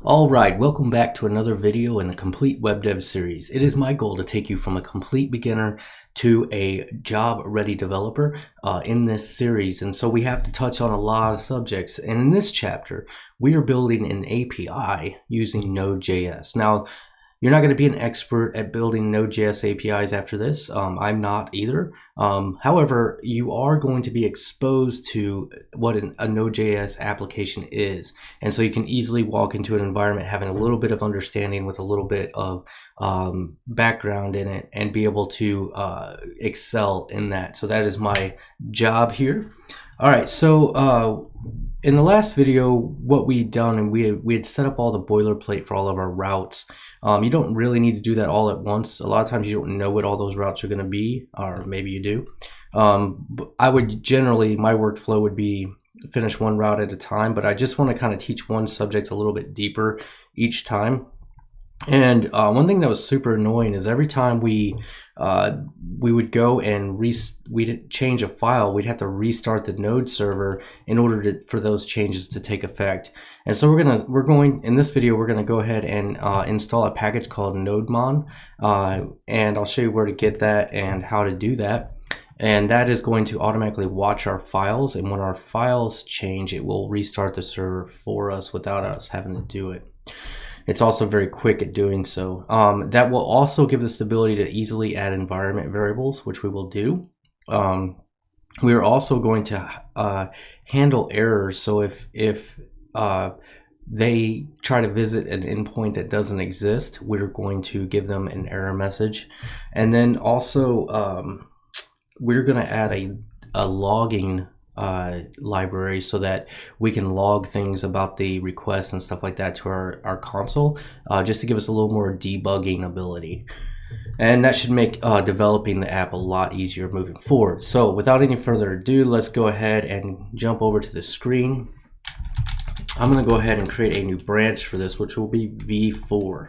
All right, welcome back to another video in the Complete Web Dev series. It is my goal to take you from a complete beginner to a job-ready developer in this series. And so we have to touch on a lot of subjects. And in this chapter, we are building an API using Node.js. Now, you're not going to be an expert at building Nodejs APIs after this. I'm not either. However, you are going to be exposed to what a Nodejs application is. And so you can easily walk into an environment having a little bit of understanding with a little bit of background in it and be able to excel in that. So that is my job here. All right, so in the last video, what we'd done, and we had set up all the boilerplate for all of our routes. You don't really need to do that all at once. A lot of times you don't know what all those routes are going to be, or maybe you do. But I would generally, my workflow would be finish one route at a time, but I just want to kind of teach one subject a little bit deeper each time. And one thing that was super annoying is every time we would go and we'd change a file, we'd have to restart the Node server in order for those changes to take effect. And so in this video we're gonna go ahead and install a package called Nodemon, and I'll show you where to get that and how to do that. And that is going to automatically watch our files, and when our files change, it will restart the server for us without us having to do it. It's also very quick at doing so. That will also give us the ability to easily add environment variables, which we will do. We are also going to handle errors. So if they try to visit an endpoint that doesn't exist, we're going to give them an error message. And then also we're going to add a logging library so that we can log things about the requests and stuff like that to our console, just to give us a little more debugging ability. And that should make developing the app a lot easier moving forward. So without any further ado, let's go ahead and jump over to the screen. I'm going to go ahead and create a new branch for this, which will be v4.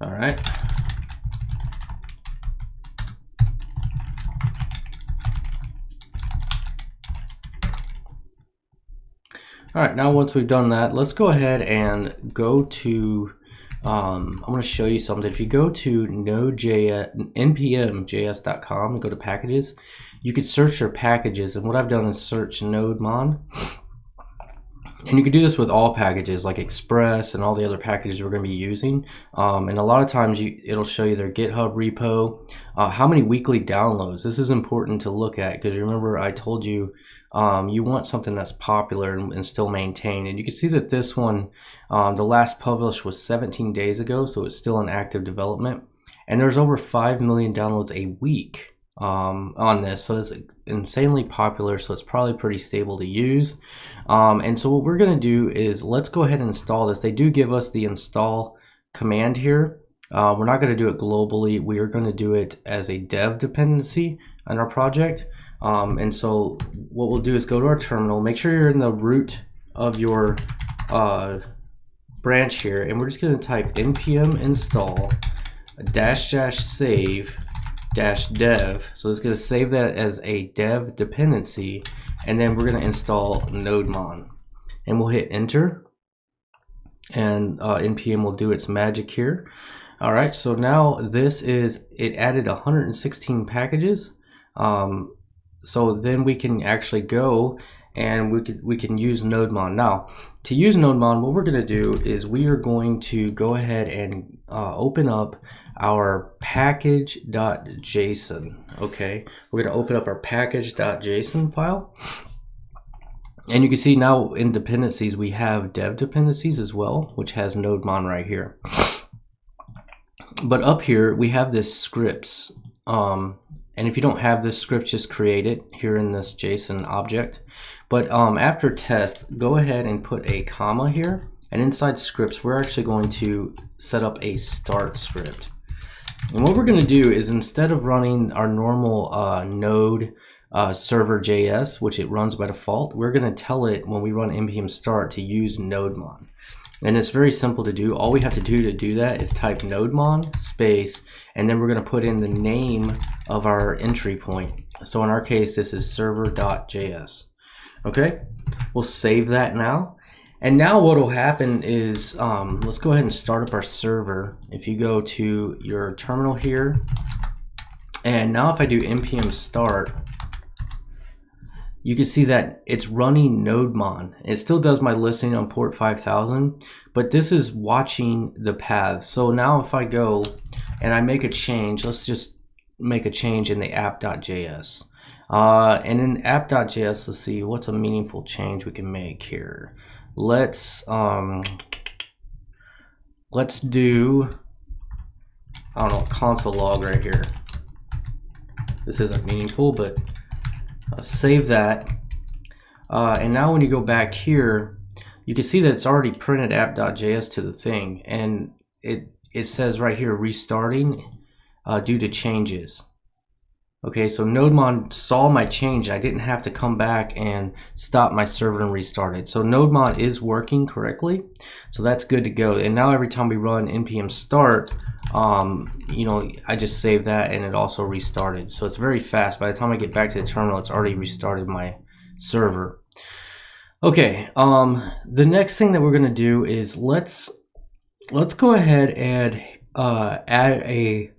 All right. All right, now once we've done that, let's go ahead and go to, I'm going to show you something. If you go to npmjs.com and go to packages, you could search your packages. And what I've done is search Nodemon. And you can do this with all packages like Express and all the other packages we're going to be using. And a lot of times it'll show you their GitHub repo, how many weekly downloads. This is important to look at because remember I told you you want something that's popular and still maintained. And you can see that this one, the last published was 17 days ago, so it's still in active development. And there's over 5 million downloads a week on this, so it's insanely popular, so it's probably pretty stable to use. And so what we're going to do is let's go ahead and install this. They do give us the install command here. We're not going to do it globally. We are going to do it as a dev dependency on our project. And so what we'll do is go to our terminal, make sure you're in the root of your branch here, and we're just going to type npm install --save -dev. So it's going to save that as a dev dependency, and then we're going to install Nodemon, and we'll hit enter, and npm will do its magic here. All right, so now it added 116 packages. So then we can actually go and we can use Nodemon. Now, to use Nodemon, what we're going to do is we are going to go ahead and open up our package.json. Okay, we're going to open up our package.json file. And you can see now in dependencies, we have dev dependencies as well, which has Nodemon right here. But up here, we have this scripts. And if you don't have this script, just create it here in this JSON object. But after test, go ahead and put a comma here. And inside scripts, we're actually going to set up a start script. And what we're going to do is instead of running our normal node server JS, which it runs by default, we're going to tell it when we run npm start to use Nodemon. And it's very simple to do. All we have to do that is type Nodemon space, and then we're going to put in the name of our entry point. So in our case, this is server.js. Okay, we'll save that now. And now what will happen is, let's go ahead and start up our server. If you go to your terminal here, and now if I do npm start, you can see that it's running Nodemon. It still does my listening on port 5000, but this is watching the path. So now if I go and I make a change, let's just make a change in the app.js. And in app.js, let's see what's a meaningful change we can make here. Let's do, I don't know, console log right here. This isn't meaningful, but save that. And now when you go back here, you can see that it's already printed app.js to the thing, and it says right here restarting due to changes. Okay, so Nodemon saw my change. I didn't have to come back and stop my server and restart it. So Nodemon is working correctly, so that's good to go. And now every time we run npm start, you know, I just saved that and it also restarted. So it's very fast. By the time I get back to the terminal, it's already restarted my server. Okay, the next thing that we're gonna do is let's go ahead and add a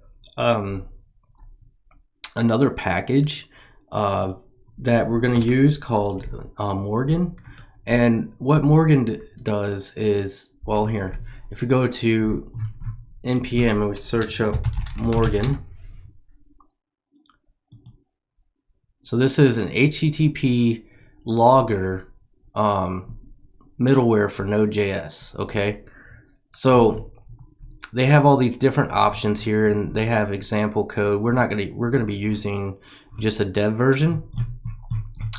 another package that we're going to use called Morgan. And what Morgan does is, well, here, if we go to npm and we search up Morgan, so this is an HTTP logger middleware for Node.js. Okay, so they have all these different options here, and they have example code. We're gonna be using just a dev version.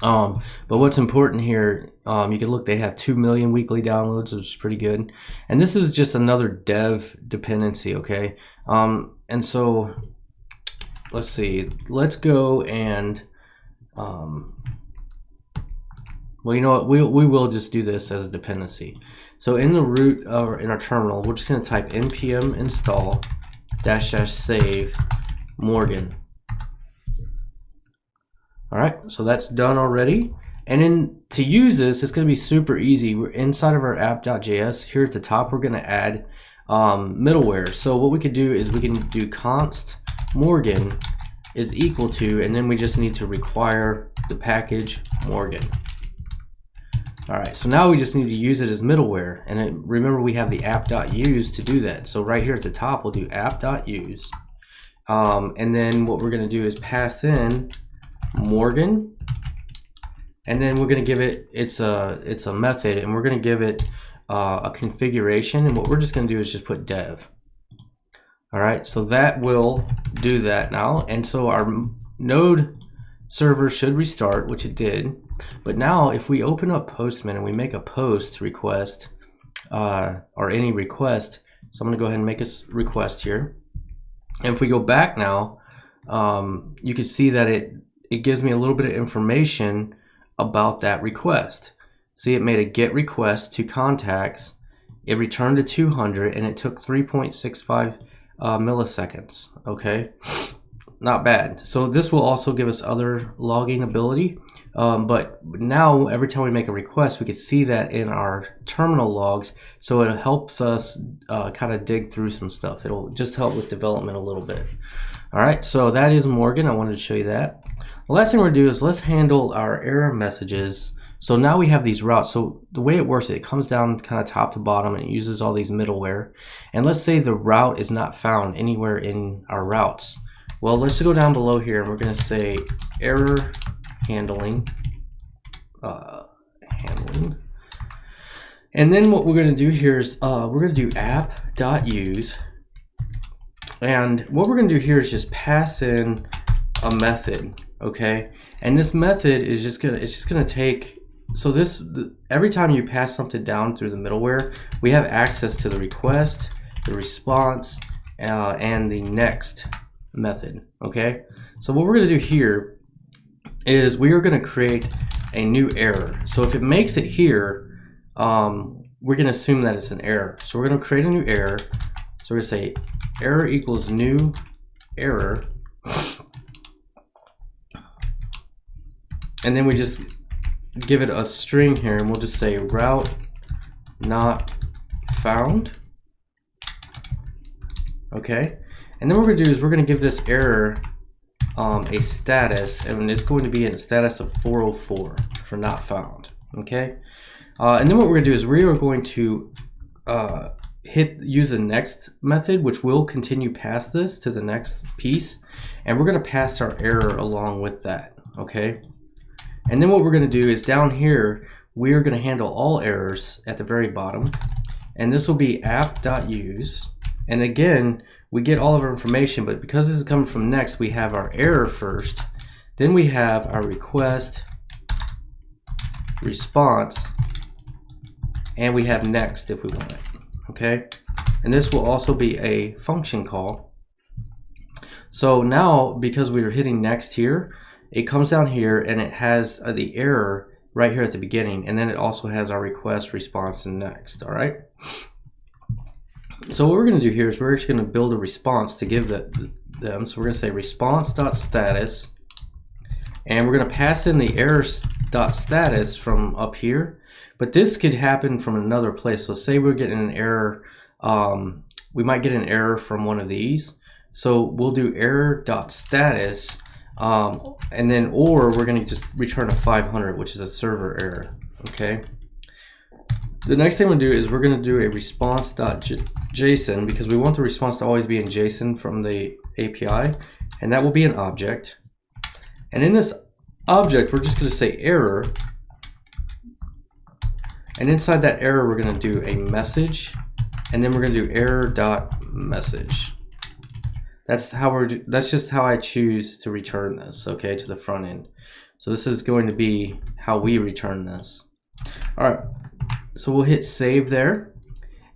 But what's important here, you can look, they have 2 million weekly downloads, which is pretty good. And this is just another dev dependency, okay? And so let's see, let's go and well, you know what, we will just do this as a dependency. So in the root or in our terminal, we're just going to type npm install -- save Morgan. All right, so that's done already. And then to use this, it's going to be super easy. We're inside of our app.js. Here at the top, we're going to add middleware. So what we could do is we can do const Morgan is equal to, and then we just need to require the package Morgan. All right, so now we just need to use it as middleware. And remember, we have the app.use to do that. So right here at the top, we'll do app.use. And then what we're going to do is pass in Morgan. And then we're going to give it, it's a method, and we're going to give it a configuration. And what we're just going to do is just put dev. All right, so that will do that now. And so our Node server should restart, which it did. But now if we open up Postman and we make a post request or any request, so I'm going to go ahead and make a request here. And if we go back now, you can see that it gives me a little bit of information about that request. See, it made a get request to contacts. It returned to 200 and it took 3.65 milliseconds. Okay, not bad. So this will also give us other logging ability. But now every time we make a request, we can see that in our terminal logs. So it helps us kind of dig through some stuff. It'll just help with development a little bit. All right, so that is Morgan. I wanted to show you that. The last thing we're gonna do is let's handle our error messages. So now we have these routes. So the way it works, it comes down kind of top to bottom and it uses all these middleware. And let's say the route is not found anywhere in our routes. Well, let's go down below here and we're gonna say error handling, and then what we're going to do here is we're going to do app.use, and what we're going to do here is just pass in a method, okay? And this method is just gonna take, so every time you pass something down through the middleware, we have access to the request, the response, and the next method, okay? So what we're going to do here is we are going to create a new error. So if it makes it here, we're going to assume that it's an error. So we're going to create a new error. So we're going to say error equals new error. And then we just give it a string here, and we'll just say route not found. Okay. And then what we're going to do is we're going to give this error a status, and it's going to be in a status of 404 for not found. Okay. And then what we're going to do is we are going to use the next method, which will continue past this to the next piece, and we're going to pass our error along with that. Okay. And then what we're going to do is down here, we are going to handle all errors at the very bottom, and this will be app.use. And again, we get all of our information, but because this is coming from next, we have our error first, then we have our request, response, and we have next if we want it. Okay, and this will also be a function call. So now, because we are hitting next here, it comes down here and it has the error right here at the beginning, and then it also has our request, response, and next. All right. So what we're going to do here is we're actually going to build a response to give them. So we're going to say response.status, and we're going to pass in the error.status from up here. But this could happen from another place. So say we're getting an error, we might get an error from one of these. So we'll do error.status, and then or we're going to just return a 500, which is a server error. Okay. The next thing we'll do is we're going to do a response.json, because we want the response to always be in JSON from the API, and that will be an object. And in this object, we're just going to say error, and inside that error, we're going to do a message, and then we're going to do error.message. That's just how I choose to return this, okay, to the front end. So this is going to be how we return this. All right. So we'll hit save there,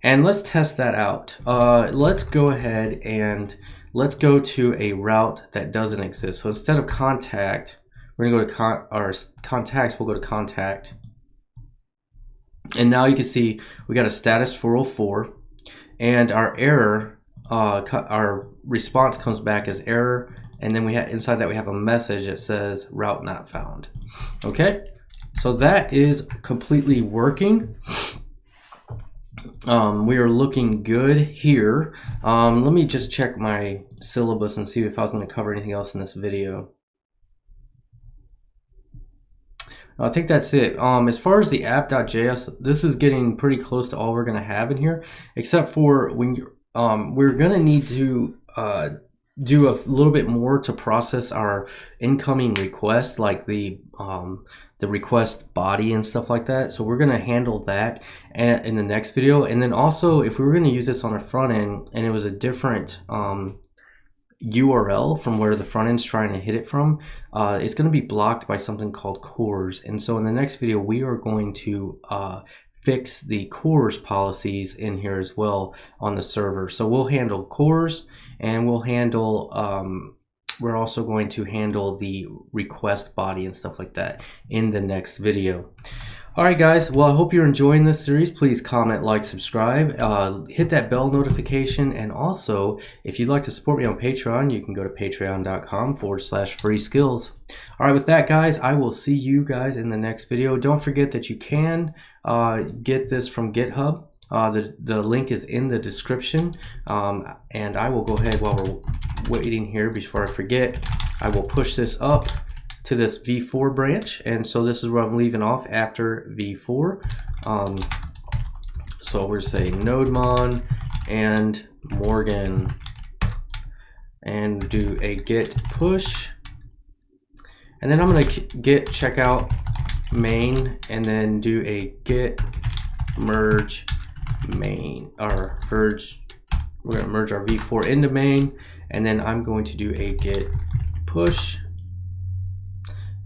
and let's test that out. Let's go ahead and let's go to a route that doesn't exist. So instead of contact, we're gonna go to contacts. We'll go to contact, and now you can see we got a status 404, and our error, our response comes back as error, and then we have inside that we have a message that says route not found. Okay. So that is completely working. We are looking good here. Let me just check my syllabus and see if I was going to cover anything else in this video. I think that's it. As far as the app.js, this is getting pretty close to all we're going to have in here, except for when we're going to need to do a little bit more to process our incoming request, like the request body and stuff like that. So we're going to handle that in the next video. And then also, if we were going to use this on the front end and it was a different URL from where the front end's trying to hit it from, it's going to be blocked by something called CORS. And so in the next video, we are going to fix the CORS policies in here as well on the server. So we'll handle CORS, and we'll handle we're also going to handle the request body and stuff like that in the next video. All right, guys. Well, I hope you're enjoying this series. Please comment, like, subscribe, hit that bell notification. And also, if you'd like to support me on Patreon, you can go to patreon.com/freeskills. All right, with that, guys, I will see you guys in the next video. Don't forget that you can get this from GitHub. The link is in the description, and I will go ahead while we're waiting here before I forget. I will push this up to this v4 branch, and so this is where I'm leaving off after v4. So we're saying Nodemon and Morgan, and do a git push, and then I'm going to git checkout main, and then do a git merge main, or merge. We're going to merge our v4 into main, and then I'm going to do a git push,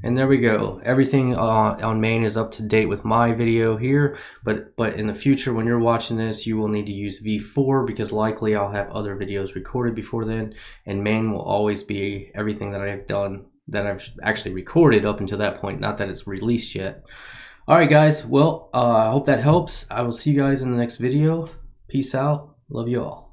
and there we go. Everything on main is up to date with my video here, but in the future, when you're watching this, you will need to use v4, because likely I'll have other videos recorded before then, and main will always be everything that I've done, that I've actually recorded up until that point, not that it's released yet. All right, guys. Well, I hope that helps. I will see you guys in the next video. Peace out. Love you all.